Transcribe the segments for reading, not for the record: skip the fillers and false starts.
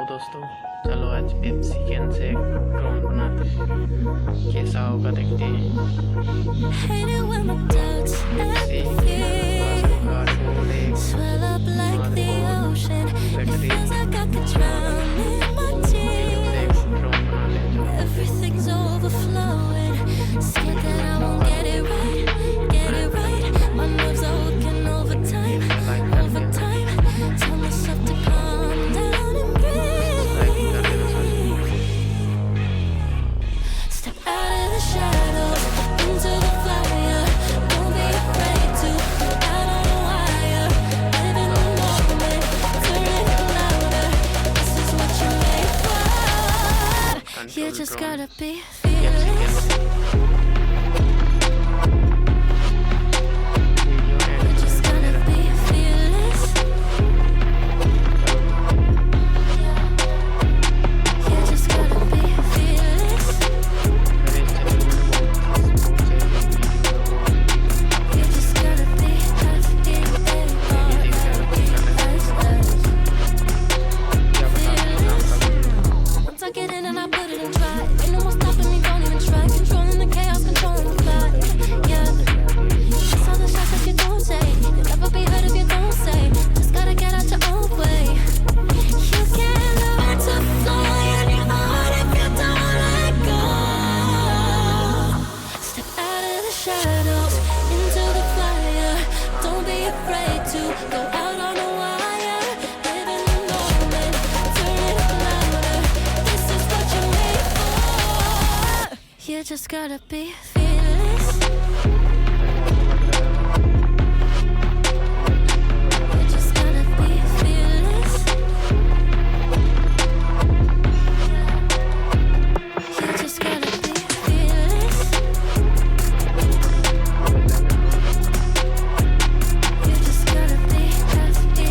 दोस्तों, चलो आज चिकन से ड्रोन बनाते हैं, कैसा होगा देखते हैं। You just gotta be fearless. You just gotta be fearless. You just gotta be fearless. You just gotta be fearless. Once I get in and I put it in drive, ain't no more stopping me, don't even try. Controlling the chaos, controlling the vibe. Yeah, that's all the shots that you don't take. You'll never be heard if you don't say. Just gotta get out your own way. You can't learn to fly on your own if you don't let go. Step out of the shadows into the fire. Don't be afraid to go out on a wire. Live in the moment, turn it up louder. This is what you're made for. You just gotta be fearless. You just gotta be fearless. You just gotta be fearless. You just gotta be fearless.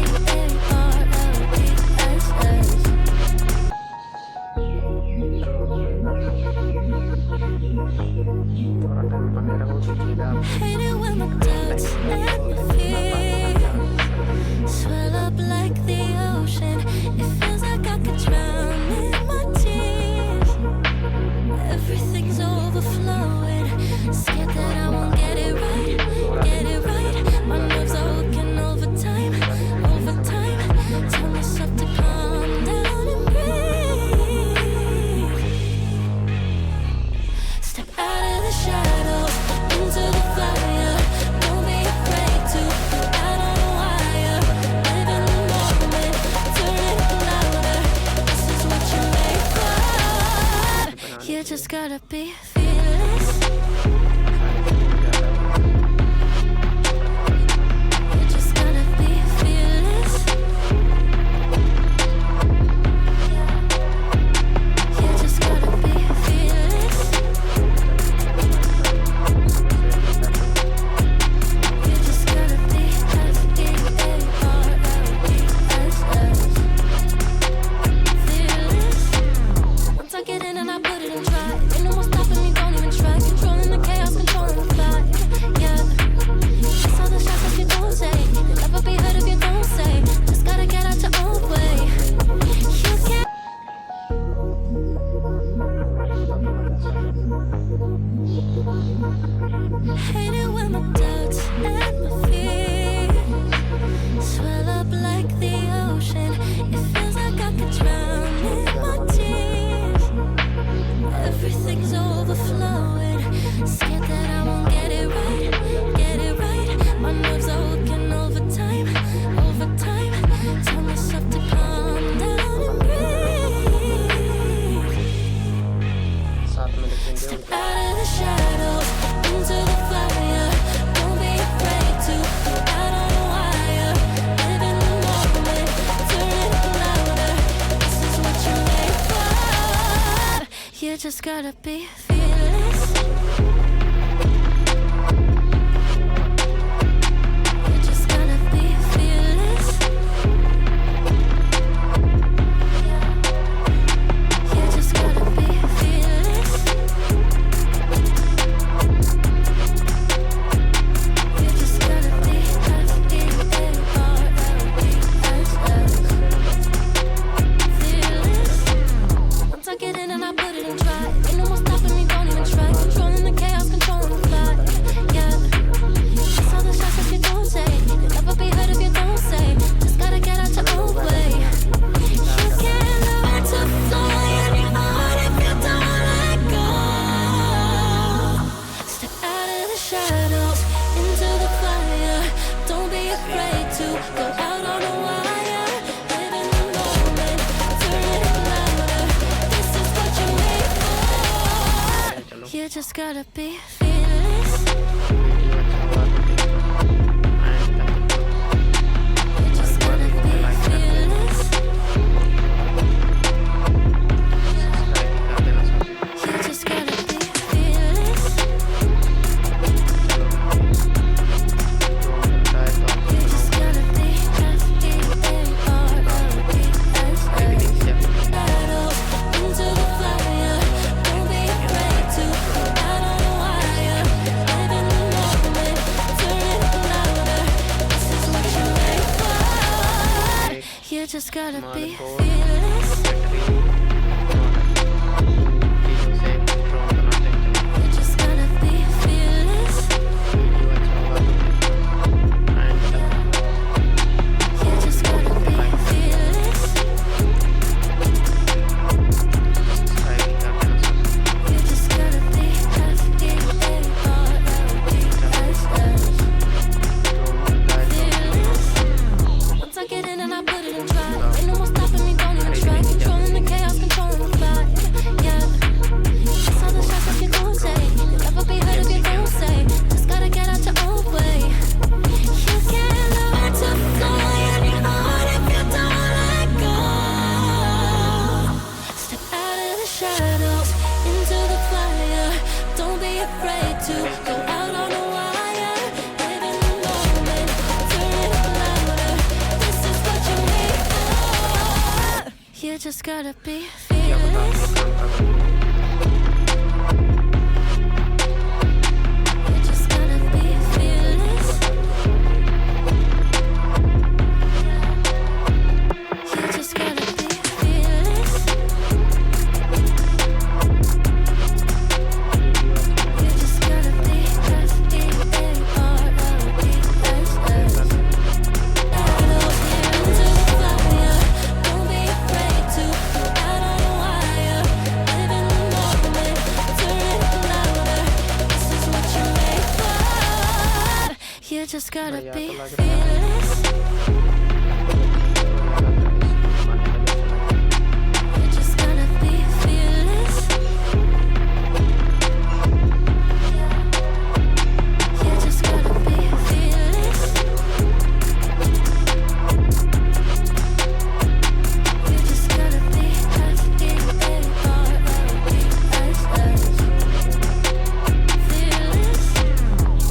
Hate it when my doubts and my fears swell up like the ocean. It feels like I could drown in my tears. Everything's overflowing. Scared that I won't get it right, get it right. My nerves are working overtime, overtime. Tell myself to calm down and breathe. Step out of the shadows into the fire. Don't be afraid to go out on a wire. Live in the moment, turn it up louder. This is what you're made for. You just gotta be fearless. You just gotta be fearless. You just gotta be fearless. You just gotta be fearless. Once I get in and I put it in drive, ain't no more stopping me, don't even try. Controlling the chaos, controlling the vibe. Yeah, that's all the shots that you don't take. You'll never be heard if you don't say. Just gotta get out your own way. You can't. Hate it when my doubts and my fears swell up like the ocean. It feels like I could drown in my tears. Everything's overflowing. Scared that I won't get it right, get it right. My nerves are working overtime, overtime. Tell myself to calm down and breathe. Step out of the shadows into the fire. Don't be afraid to go out on a wire. Live in the moment, turn it up louder. This is what you're made for. You just gotta be fearless. You just gotta be fearless. You just gotta be fearless. You just gotta be fearless. just gotta be fearless. You just gotta be fearless. You just gotta be fearless. You just gotta be F-E-A-R-L-E-S-S. Battles into the fire. Don't be afraid to go out on the wire. Live in the moment, turn it louder. This is what you're made for. You just gotta be fearless. You just gotta be fearless. You just gotta be fearless. You just gotta be F-E-A-R-L-E-S-S. Fearless. Once I get in and I put it in drive, ain't no more stopping me, don't even try. Controlling the chaos, controlling the vibe. Yeah. That's all the shots that you don't say. You'll never be heard if you don't say. Just gotta get out your own way. You can't learn to fly on your own if you don't let go. Step out of the shadows, into the fire. Don't be afraid to go out on a wire. Live in the moment, turn it louder. This is what you're made for. You just gotta be fearless. You just gotta be fearless. You just gotta be fearless. You just gotta be F-E-A-R-L-E-S-S. Battles into the fire. Don't be afraid to go out on a wire. Live in the moment, turn it louder. This is what you're made for. You just gotta be fearless. You just gotta be fearless. You just gotta be fearless. You just gotta be F-E-A-R-L-E-S-S. Fearless.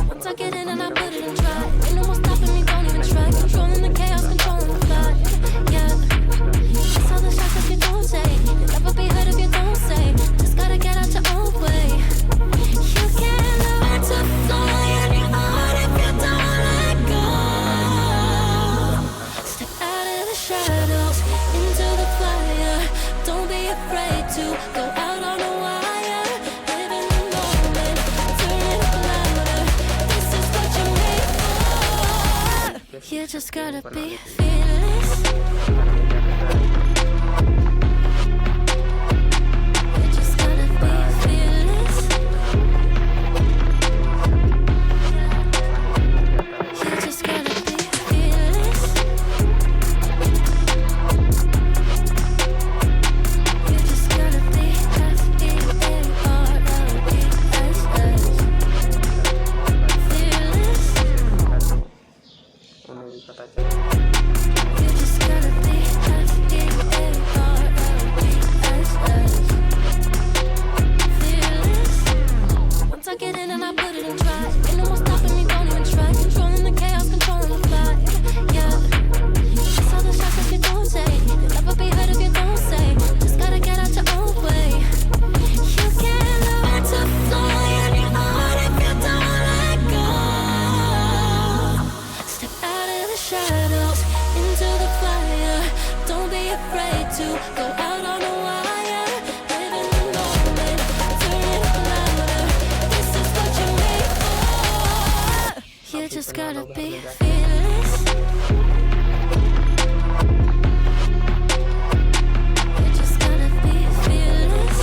Once I get in and I put it in drive, ain't no more stopping me, don't even try. Controlling the chaos, controlling the vibe. Yeah. That's all the shots that you don't say. You'll never be heard if you don't say. Just gotta get out your own way. You can't learn to fly on your own if you don't let go. Step out of the shadows, into the fire. Don't be afraid to go out on a wire. Live in the moment, turn it louder. This is what you're made for. You just gotta be fearless. You just gotta be fearless. You just gotta be fearless. You just gotta be F-E-A-R-L-E-S-S. Fearless. You just gotta be F-E-A-R-L-E-S-S. Fearless. Once I get in and I put it in drive, ain't no more stopping me, don't even try. Controlling the chaos, controlling the vibe. Yeah. That's all the shots that you don't say. You'll never be heard if you don't say. Just gotta get out your own way. You can't learn to fly on your own if you don't let go. Step out of the shadows, into the fire. Don't be afraid to go out on a wire. Live in the moment, turn it louder. This is what you're made for. You just gotta be fearless. You just gotta be fearless.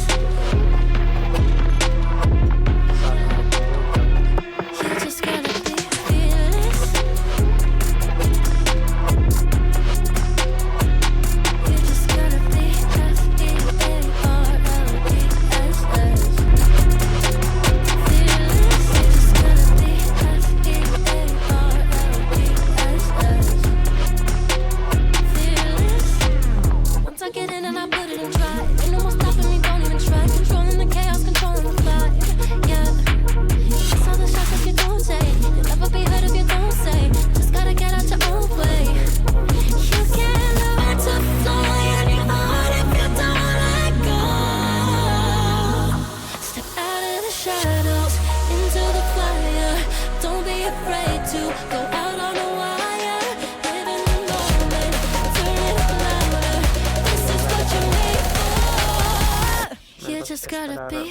You just gotta be fearless. You just gotta be F-E-A-R-L-E-S-S. it and try. Ain't no more stopping me, don't even try. Controlling the chaos, controlling the vibe. Yeah. It's all the shots that you don't take. You'll never be heard if you don't say. Just gotta get out your own way. You can't learn to fly in your heart if you don't let go. Step out of the shadows, into the fire. Don't be afraid to go out on a wire. Live in the moment, turn it up louder. This is what you're made for. You just gotta be